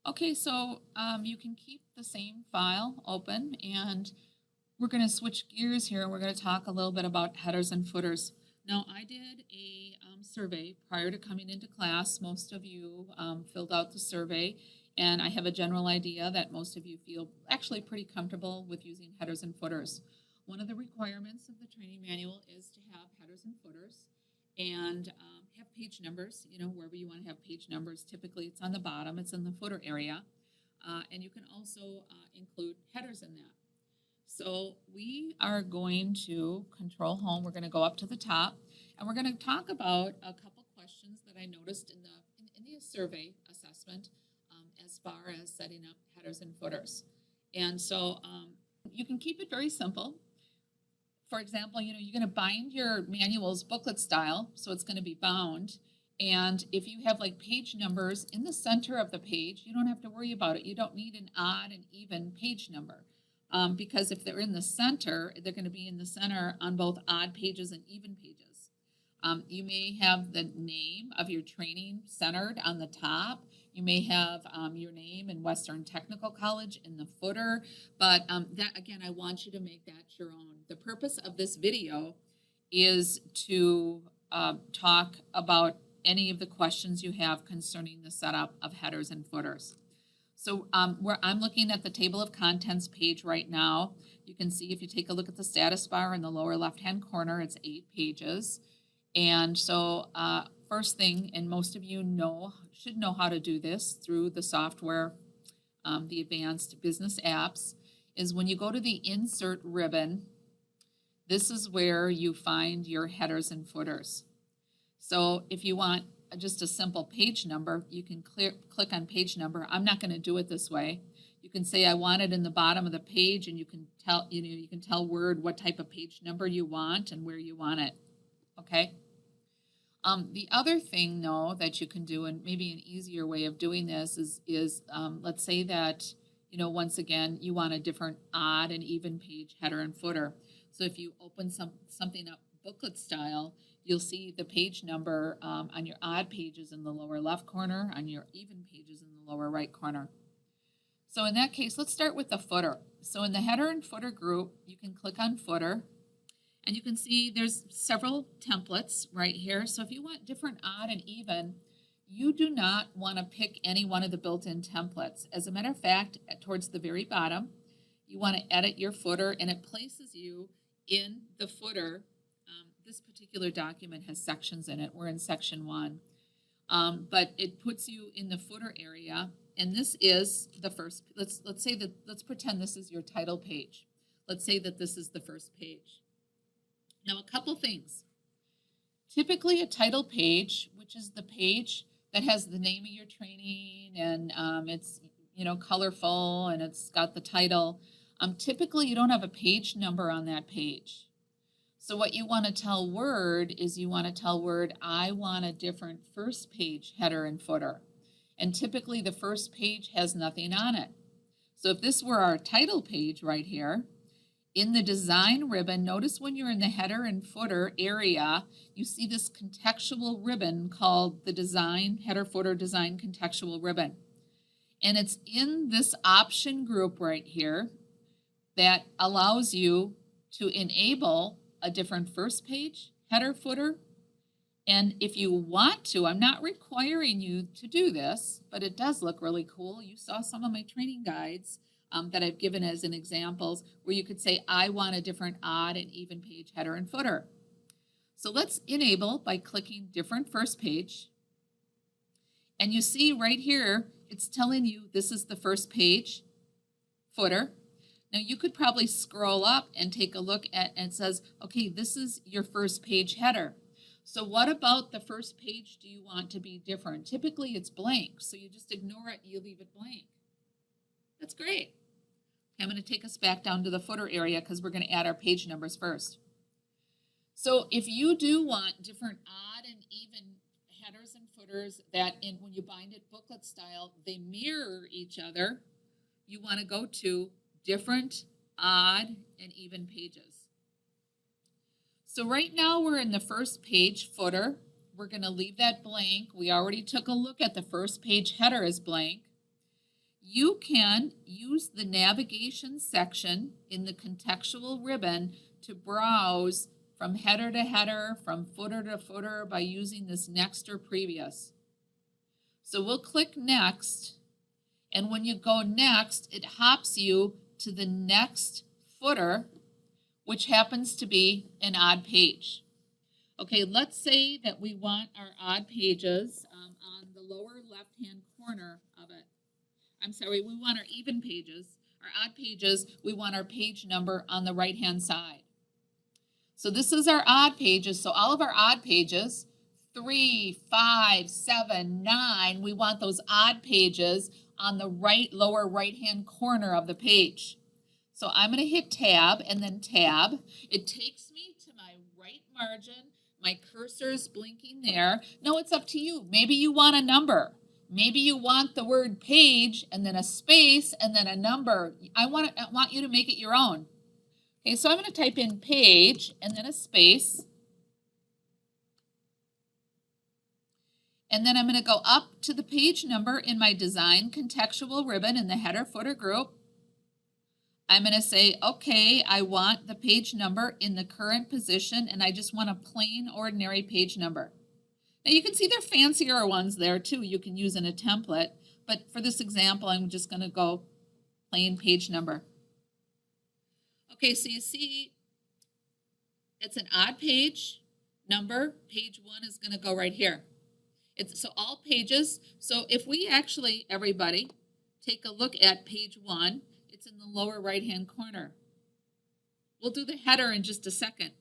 Okay, so you can keep the same file open, and we're going to switch gears here. We're going to talk a little bit about headers and footers. Now, I did a survey prior to coming into class. Most of you filled out the survey, and I have a general idea that most of you feel actually pretty comfortable with using headers and footers. One of the requirements of the training manual is to have headers and footers and have page numbers, wherever you want to have page numbers. Typically, it's on the bottom, it's in the footer area, and you can also include headers in that. So we are going to control home. We're going to go up to the top, and we're going to talk about a couple questions that I noticed in the survey assessment as far as setting up headers and footers. And so you can keep it very simple. For example, you're going to bind your manuals booklet style, so it's going to be bound. And if you have like page numbers in the center of the page, you don't have to worry about it. You don't need an odd and even page number. Because if they're in the center, they're going to be in the center on both odd pages and even pages. You may have the name of your training centered on the top. You may have your name in Western Technical College in the footer, but that, again, I want you to make that your own. The purpose of this video is to talk about any of the questions you have concerning the setup of headers and footers. So where I'm looking at the table of contents page right now, you can see if you take a look at the status bar in the lower left-hand corner, it's 8 pages. And so first thing, and most of you should know how to do this through the software, the advanced business apps, is when you go to the insert ribbon, this is where you find your headers and footers. So if you want just a simple page number, you can click on page number. I'm not going to do it this way. You can say I want it in the bottom of the page, and you can tell Word what type of page number you want and where you want it. Okay. The other thing, though, that you can do, and maybe an easier way of doing this is let's say that once again you want a different odd and even page header and footer. So if you open something up booklet style, you'll see the page number on your odd pages in the lower left corner, on your even pages in the lower right corner. So in that case, let's start with the footer. So in the header and footer group, you can click on footer, and you can see there's several templates right here. So if you want different odd and even, you do not want to pick any one of the built-in templates. As a matter of fact, towards the very bottom, you want to edit your footer, and it places you in the footer. This particular document has sections in it. We're in section 1. But it puts you in the footer area, and this is the first. Let's pretend this is your title page. Let's say that this is the first page. Now, a couple things. Typically, a title page, which is the page that has the name of your training, and it's colorful, and it's got the title. Typically, you don't have a page number on that page. So what you want to tell Word is you want to tell Word, I want a different first page header and footer. And typically the first page has nothing on it. So if this were our title page right here, in the design ribbon, notice when you're in the header and footer area, you see this contextual ribbon called the design, header footer design contextual ribbon. And it's in this option group right here that allows you to enable a different first page, header, footer. And if you want to, I'm not requiring you to do this, but it does look really cool. You saw some of my training guides that I've given as an examples where you could say, I want a different odd and even page header and footer. So let's enable by clicking different first page. And you see right here, it's telling you this is the first page footer. Now you could probably scroll up and take a look at, and it says, okay, this is your first page header. So what about the first page do you want to be different? Typically it's blank, so you just ignore it, you leave it blank. That's great. Okay, I'm going to take us back down to the footer area because we're going to add our page numbers first. So if you do want different odd and even headers and footers that when you bind it booklet style, they mirror each other, you want to go to different odd and even pages. So right now we're in the first page footer. We're going to leave that blank. We already took a look at the first page header as blank. you can use the navigation section in the contextual ribbon to browse from header to header, from footer to footer by using this next or previous. So we'll click next, and when you go next, it hops you to the next footer, which happens to be an odd page. Okay, let's say that we want our odd pages on the lower left-hand corner of it. I'm sorry, we want our even pages. Our odd pages, we want our page number on the right-hand side. So this is our odd pages. So all of our odd pages, 3, 5, 7, 9, we want those odd pages on the lower right-hand corner of the page. So I'm going to hit tab and then tab. It takes me to my right margin. My cursor's blinking there. Now it's up to you. Maybe you want a number. Maybe you want the word page and then a space and then a number. I want you to make it your own. Okay, so I'm going to type in page and then a space. And then I'm going to go up to the page number in my design contextual ribbon in the header footer group. I'm going to say, okay, I want the page number in the current position, and I just want a plain, ordinary page number. Now you can see there are fancier ones there too you can use in a template, but for this example, I'm just going to go plain page number. Okay, so you see it's an odd page number. Page 1 is going to go right here. So all pages, so if we actually, everybody, take a look at page 1, it's in the lower right-hand corner. We'll do the header in just a second.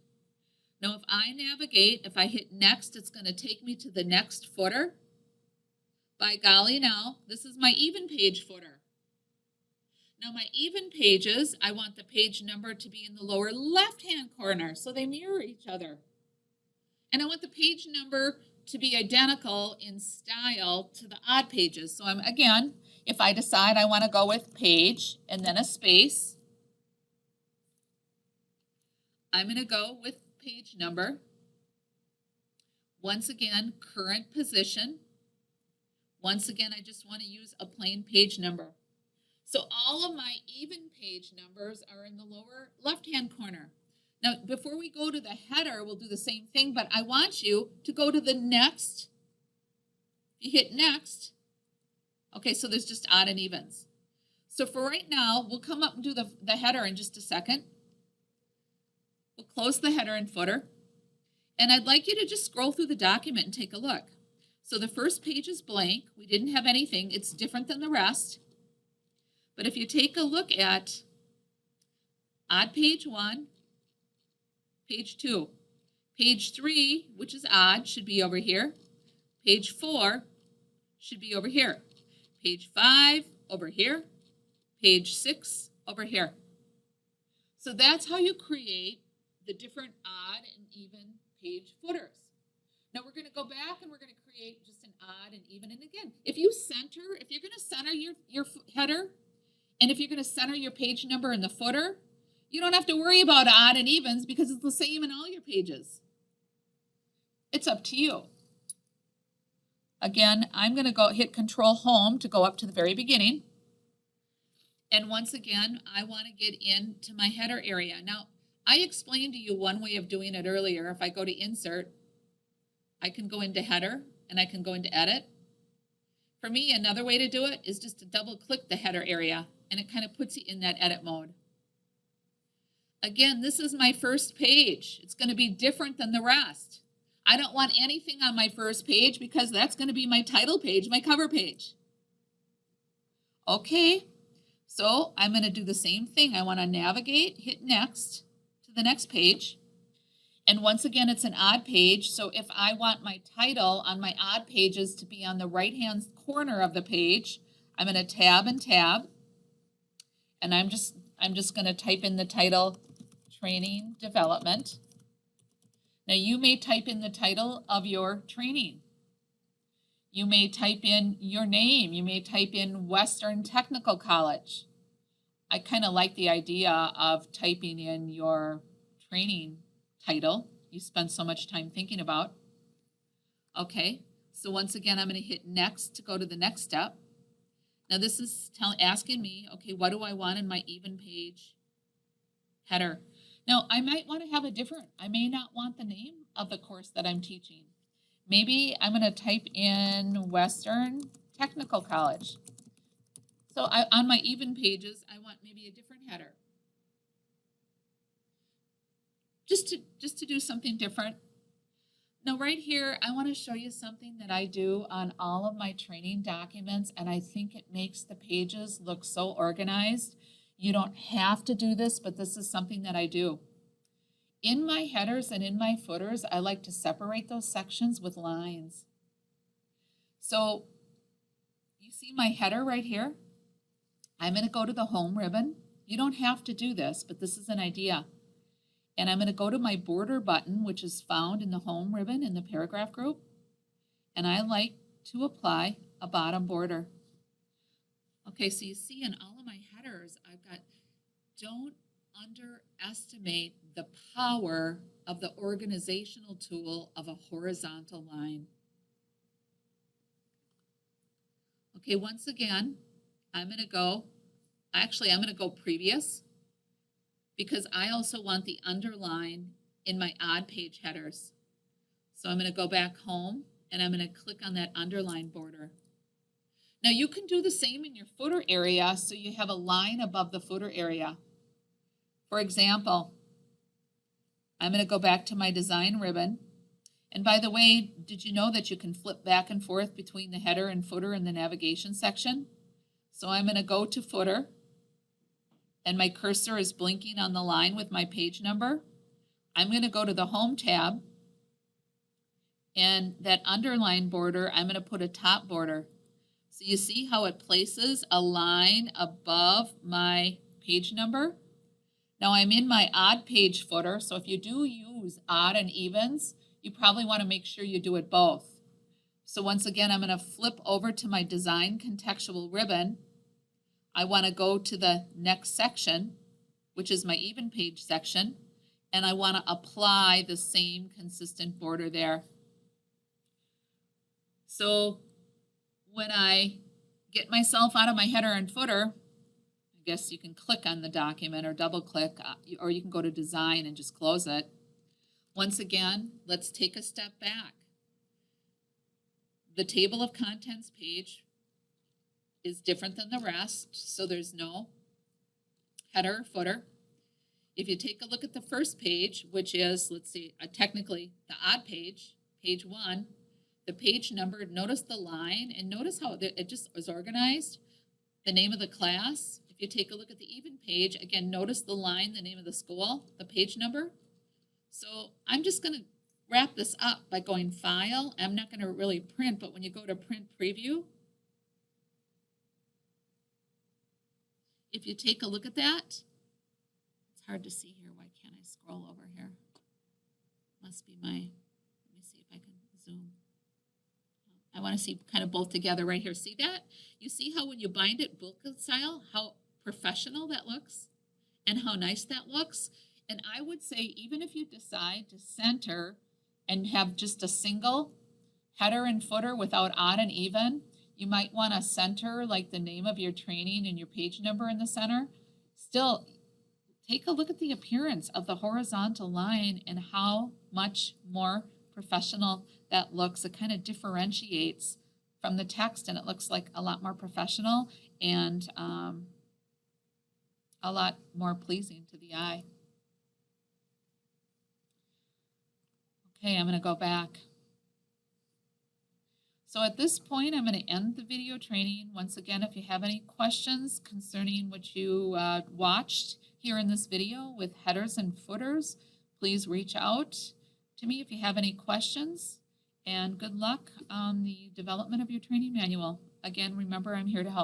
Now, if I navigate, if I hit next, it's going to take me to the next footer. By golly now, this is my even page footer. Now, my even pages, I want the page number to be in the lower left-hand corner, so they mirror each other. And I want the page number to be identical in style to the odd pages. So again, if I decide I want to go with page and then a space, I'm going to go with page number. Once again, current position. Once again, I just want to use a plain page number. So all of my even page numbers are in the lower left-hand corner. Now, before we go to the header, we'll do the same thing, but I want you to go to the next. You hit next. Okay, so there's just odd and evens. So for right now, we'll come up and do the header in just a second. We'll close the header and footer. And I'd like you to just scroll through the document and take a look. So the first page is blank. We didn't have anything. It's different than the rest. But if you take a look at odd page 1, page 2, page 3, which is odd, should be over here. Page 4 should be over here. Page 5 over here. Page 6 over here. So that's how you create the different odd and even page footers. Now we're going to go back and we're going to create just an odd and even. And again, if you're going to center your header, and if you're going to center your page number in the footer, you don't have to worry about odd and evens because it's the same in all your pages. It's up to you. Again, I'm going to go hit Control Home to go up to the very beginning. And once again, I want to get into my header area. Now, I explained to you one way of doing it earlier. If I go to Insert, I can go into Header and I can go into Edit. For me, another way to do it is just to double click the header area and it kind of puts you in that edit mode. Again, this is my first page. It's going to be different than the rest. I don't want anything on my first page because that's going to be my title page, my cover page. Okay, so I'm going to do the same thing. I want to navigate, hit next to the next page. And once again, it's an odd page. So if I want my title on my odd pages to be on the right-hand corner of the page, I'm going to tab and tab. And I'm just going to type in the title, Training Development. Now you may type in the title of your training. You may type in your name. You may type in Western Technical College. I kind of like the idea of typing in your training title you spend so much time thinking about. Okay, so once again, I'm going to hit next to go to the next step. Now this is asking me, okay, what do I want in my even page header? Now I might want to have I may not want the name of the course that I'm teaching. Maybe I'm going to type in Western Technical College. So on my even pages, I want maybe a different header. Just to do something different. Now right here, I want to show you something that I do on all of my training documents, and I think it makes the pages look so organized. You don't have to do this, but this is something that I do. In my headers and in my footers, I like to separate those sections with lines. So you see my header right here? I'm going to go to the home ribbon. You don't have to do this, but this is an idea. And I'm going to go to my border button, which is found in the home ribbon in the paragraph group. And I like to apply a bottom border. Okay, so you see in all of my headers, I've got, don't underestimate the power of the organizational tool of a horizontal line. Okay, once again, I'm going to go previous, because I also want the underline in my odd page headers. So I'm going to go back home and I'm going to click on that underline border. Now you can do the same in your footer area, so you have a line above the footer area. For example, I'm going to go back to my design ribbon. And by the way, did you know that you can flip back and forth between the header and footer in the navigation section? So I'm going to go to footer, and my cursor is blinking on the line with my page number. I'm going to go to the home tab, and that underline border, I'm going to put a top border. So you see how it places a line above my page number? Now I'm in my odd page footer, so if you do use odd and evens, you probably want to make sure you do it both. So once again, I'm going to flip over to my design contextual ribbon. I want to go to the next section, which is my even page section, and I want to apply the same consistent border there. So when I get myself out of my header and footer, I guess you can click on the document or double click, or you can go to design and just close it. Once again, let's take a step back. The table of contents page is different than the rest, so there's no header or footer. If you take a look at the first page, which is, let's see, technically the odd page, page 1, the page number, notice the line, and notice how it just is organized. The name of the class. If you take a look at the even page, again, notice the line, the name of the school, the page number. So I'm just going to wrap this up by going File. I'm not going to really print, but when you go to Print Preview, if you take a look at that, it's hard to see here. Why can't I scroll over here? Must be my, let me see if I can zoom. I want to see kind of both together right here. See that? You see how when you bind it booklet style, how professional that looks and how nice that looks? And I would say even if you decide to center and have just a single header and footer without odd and even, you might want to center like the name of your training and your page number in the center. Still, take a look at the appearance of the horizontal line and how much more professional that looks. It kind of differentiates from the text, and it looks like a lot more professional and a lot more pleasing to the eye. Okay, I'm going to go back. So at this point, I'm going to end the video training. Once again, if you have any questions concerning what you watched here in this video with headers and footers, please reach out to me if you have any questions. And good luck on the development of your training manual. Again, remember, I'm here to help.